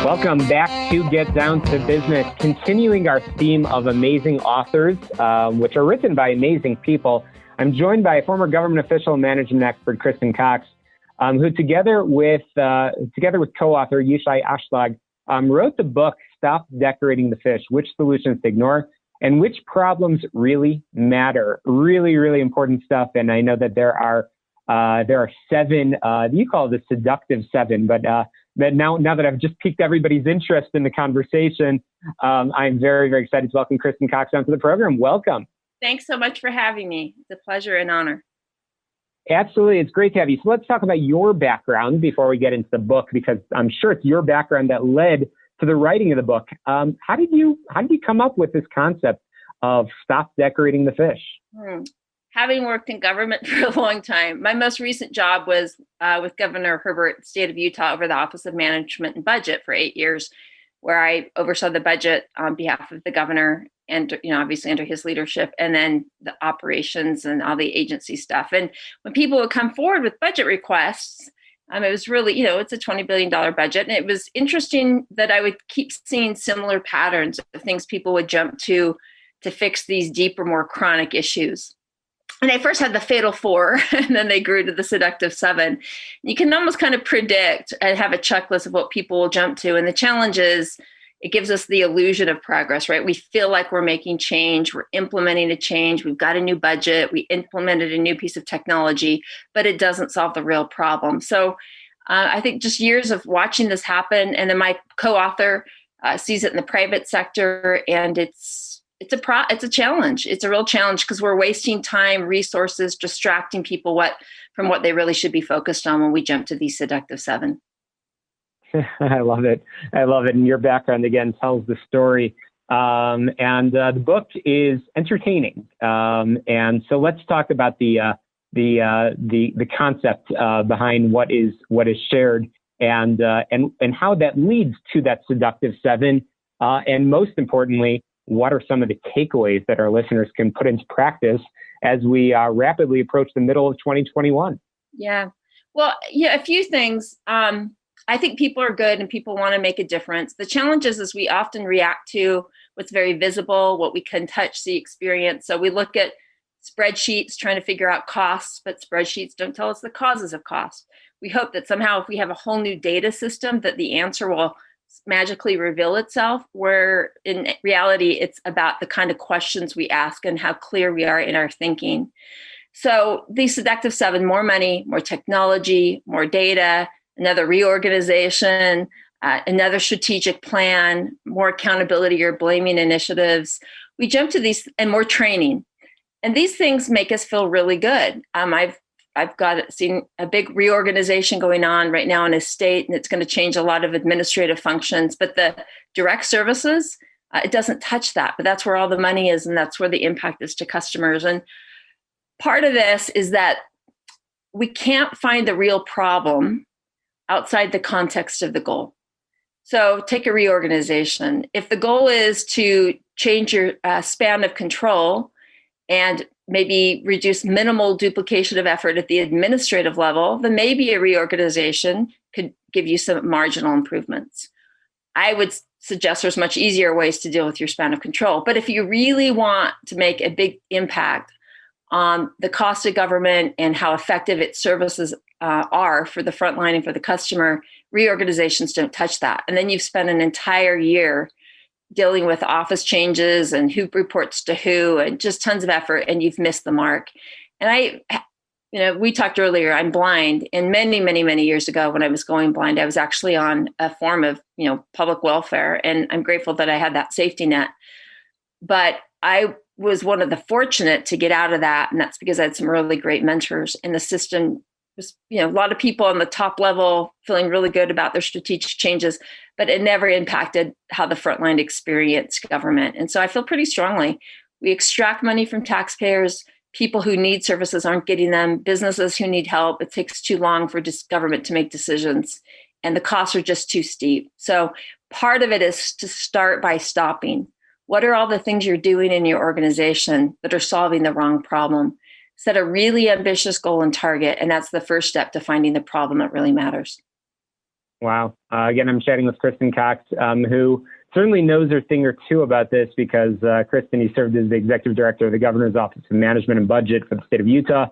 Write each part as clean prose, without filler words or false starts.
Welcome back to Get Down to Business, continuing our theme of amazing authors, which are written by amazing people. I'm joined by former government official and management expert Kristen Cox, who together with co-author Yishai Ashlag wrote the book Stop Decorating the Fish: Which Solutions to Ignore and Which Problems Really Matter. Really, really important stuff. And I know that there are seven. You call it the seductive seven, but now that I've just piqued everybody's interest in the conversation, I'm very, very excited to welcome Kristen Cox onto the program. Welcome. Thanks so much for having me. It's a pleasure and honor. Absolutely. It's great to have you. So let's talk about your background before we get into the book, because I'm sure it's your background that led to the writing of the book. How did you come up with this concept of stop decorating the fish? Having worked in government for a long time, my most recent job was with Governor Herbert, state of Utah, over the Office of Management and Budget for 8 years, where I oversaw the budget on behalf of the governor and, obviously under his leadership, and then the operations and all the agency stuff. And when people would come forward with budget requests, it was really, it's a $20 billion budget. And it was interesting that I would keep seeing similar patterns of things people would jump to fix these deeper, more chronic issues. And they first had the fatal 4, and then they grew to the seductive 7. You can almost kind of predict and have a checklist of what people will jump to. And the challenge is it gives us the illusion of progress, right? We feel like we're making change. We're implementing a change. We've got a new budget. We implemented a new piece of technology, but it doesn't solve the real problem. So I think just years of watching this happen. And then my co-author sees it in the private sector, and it's a challenge. It's a real challenge because we're wasting time, resources, distracting people from what they really should be focused on when we jump to these seductive 7. I love it. And your background again tells the story. The book is entertaining. And so let's talk about the concept behind what is shared and how that leads to that seductive 7. And most importantly, what are some of the takeaways that our listeners can put into practice as we rapidly approach the middle of 2021? Yeah. Well, a few things. I think people are good and people want to make a difference. The challenge is we often react to what's very visible, what we can touch, see, experience. So we look at spreadsheets trying to figure out costs, but spreadsheets don't tell us the causes of cost. We hope that somehow if we have a whole new data system that the answer will magically reveal itself, where in reality, it's about the kind of questions we ask and how clear we are in our thinking. So the seductive 7, more money, more technology, more data, another reorganization, another strategic plan, more accountability or blaming initiatives. We jump to these, and more training. And these things make us feel really good. I've seen a big reorganization going on right now in a state, and it's going to change a lot of administrative functions. But the direct services, it doesn't touch that. But that's where all the money is, and that's where the impact is to customers. And part of this is that we can't find the real problem outside the context of the goal. So take a reorganization. If the goal is to change your span of control and maybe reduce minimal duplication of effort at the administrative level, then maybe a reorganization could give you some marginal improvements. I would suggest there's much easier ways to deal with your span of control. But if you really want to make a big impact on the cost of government and how effective its services are for the front line and for the customer, reorganizations don't touch that. And then you've spent an entire year dealing with office changes and who reports to who and just tons of effort, and you've missed the mark. And we talked earlier, I'm blind. And many, many, many years ago when I was going blind, I was actually on a form of, public welfare. And I'm grateful that I had that safety net. But I was one of the fortunate to get out of that. And that's because I had some really great mentors in the system. Was, a lot of people on the top level feeling really good about their strategic changes, but it never impacted how the frontline experienced government. And so I feel pretty strongly we extract money from taxpayers. People who need services aren't getting them. Businesses who need help, it takes too long for government to make decisions, and the costs are just too steep. So part of it is to start by stopping. What are all the things you're doing in your organization that are solving the wrong problem? Set a really ambitious goal and target, and that's the first step to finding the problem that really matters. Wow. Again, I'm chatting with Kristen Cox, who certainly knows her thing or two about this because Kristen, he served as the executive director of the governor's office of management and budget for the state of Utah,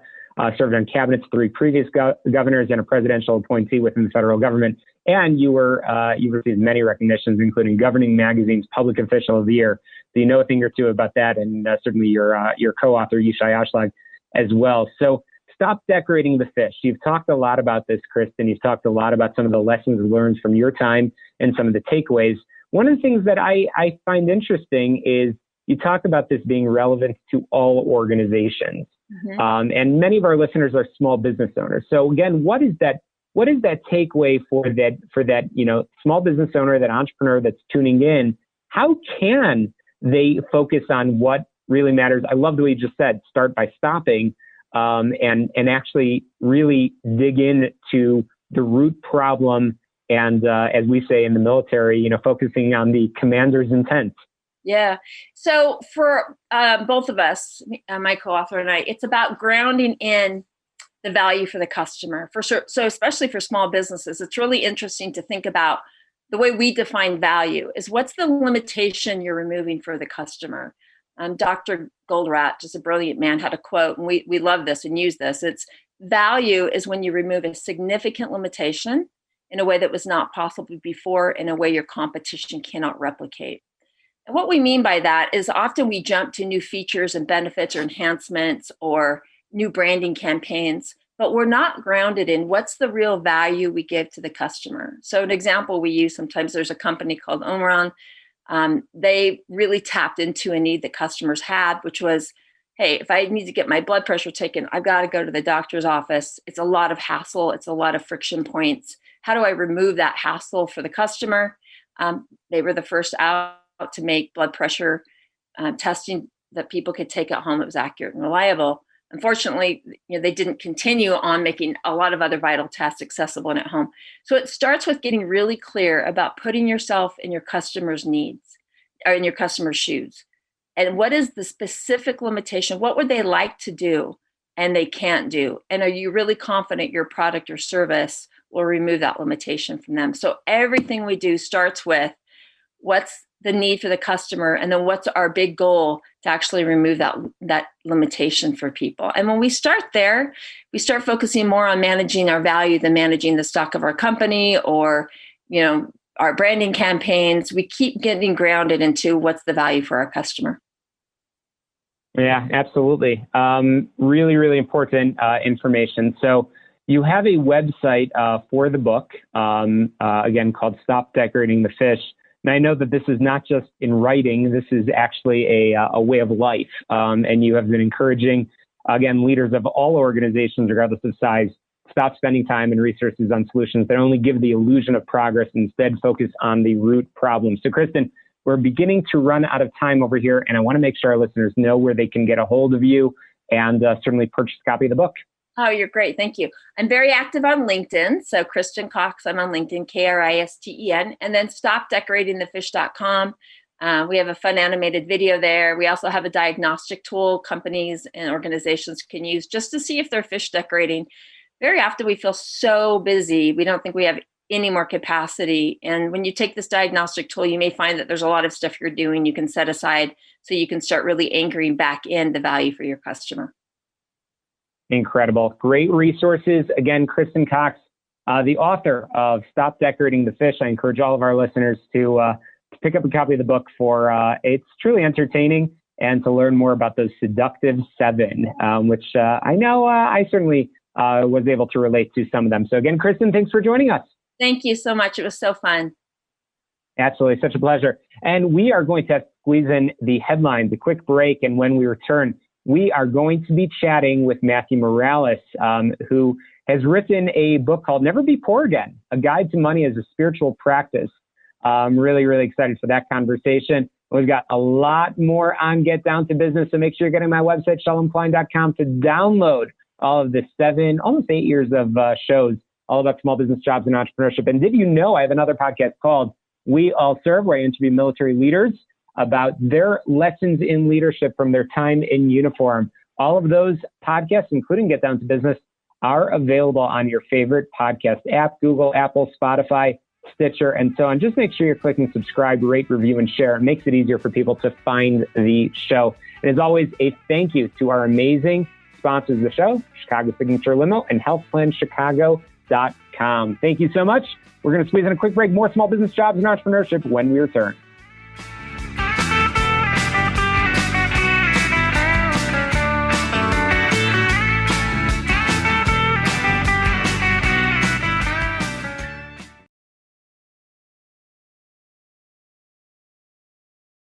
served on cabinets of 3 previous governors and a presidential appointee within the federal government. And you received many recognitions, including Governing Magazine's Public Official of the Year. So you know a thing or two about that, and certainly your co-author, Yishai Ashlag, as well. So stop decorating the fish. You've talked a lot about this, Kristen. You've talked a lot about some of the lessons learned from your time and some of the takeaways. One of the things that I find interesting is you talk about this being relevant to all organizations. Mm-hmm. And many of our listeners are small business owners. So again, what is that takeaway for that, small business owner, that entrepreneur that's tuning in? How can they focus on what really matters? I love the way you just said, start by stopping, and actually really dig into the root problem. And as we say in the military, focusing on the commander's intent. Yeah. So for both of us, my co-author and I, it's about grounding in the value for the customer. So especially for small businesses, it's really interesting to think about the way we define value is what's the limitation you're removing for the customer. Dr. Goldratt, just a brilliant man, had a quote, and we love this and use this. It's value is when you remove a significant limitation in a way that was not possible before, in a way your competition cannot replicate. And what we mean by that is often we jump to new features and benefits or enhancements or new branding campaigns, but we're not grounded in what's the real value we give to the customer. So an example we use sometimes, there's a company called Omron. They really tapped into a need that customers had, which was, hey, if I need to get my blood pressure taken, I've got to go to the doctor's office. It's a lot of hassle. It's a lot of friction points. How do I remove that hassle for the customer? They were the first out to make blood pressure testing that people could take at home that was accurate and reliable. Unfortunately, they didn't continue on making a lot of other vital tests accessible and at home. So it starts with getting really clear about putting yourself in your customer's needs or in your customer's shoes. And what is the specific limitation? What would they like to do and they can't do? And are you really confident your product or service will remove that limitation from them? So everything we do starts with what's the need for the customer, and then what's our big goal to actually remove that limitation for people. And when we start there, we start focusing more on managing our value than managing the stock of our company or, our branding campaigns. We keep getting grounded into what's the value for our customer. Yeah, absolutely. Really, really important information. So you have a website for the book, again, called Stop Decorating the Fish. And I know that this is not just in writing, this is actually a way of life. And you have been encouraging, again, leaders of all organizations, regardless of size, stop spending time and resources on solutions that only give the illusion of progress and instead focus on the root problem. So, Kristen, we're beginning to run out of time over here, and I want to make sure our listeners know where they can get a hold of you and certainly purchase a copy of the book. Oh, you're great. Thank you. I'm very active on LinkedIn. So Kristen Cox, I'm on LinkedIn, Kristen, and then stopdecoratingthefish.com. We have a fun animated video there. We also have a diagnostic tool companies and organizations can use just to see if they're fish decorating. Very often we feel so busy, we don't think we have any more capacity. And when you take this diagnostic tool, you may find that there's a lot of stuff you're doing you can set aside so you can start really anchoring back in the value for your customer. Incredible. Great resources. Again, Kristen Cox, the author of Stop Decorating the Fish. I encourage all of our listeners to pick up a copy of the book it's truly entertaining and to learn more about those seductive 7, which I know I certainly was able to relate to some of them. So again, Kristen, thanks for joining us. Thank you so much. It was so fun. Absolutely. Such a pleasure. And we are going to squeeze in the headlines, a quick break. And when we return, we are going to be chatting with Matthew Morales, who has written a book called Never Be Poor Again, A Guide to Money as a Spiritual Practice. I'm really, really excited for that conversation. We've got a lot more on Get Down to Business, so make sure you're getting my website, shalomklein.com, to download all of the almost 8 years of shows all about small business, jobs, and entrepreneurship. And did you know I have another podcast called We All Serve, where I interview military leaders about their lessons in leadership from their time in uniform. All of those podcasts, including Get Down to Business, are available on your favorite podcast app, Google, Apple, Spotify, Stitcher, and so on. Just make sure you're clicking subscribe, rate, review, and share. It makes it easier for people to find the show. And as always, a thank you to our amazing sponsors of the show, Chicago Signature Limo and HealthPlanChicago.com. Thank you so much. We're going to squeeze in a quick break. More small business, jobs, and entrepreneurship when we return.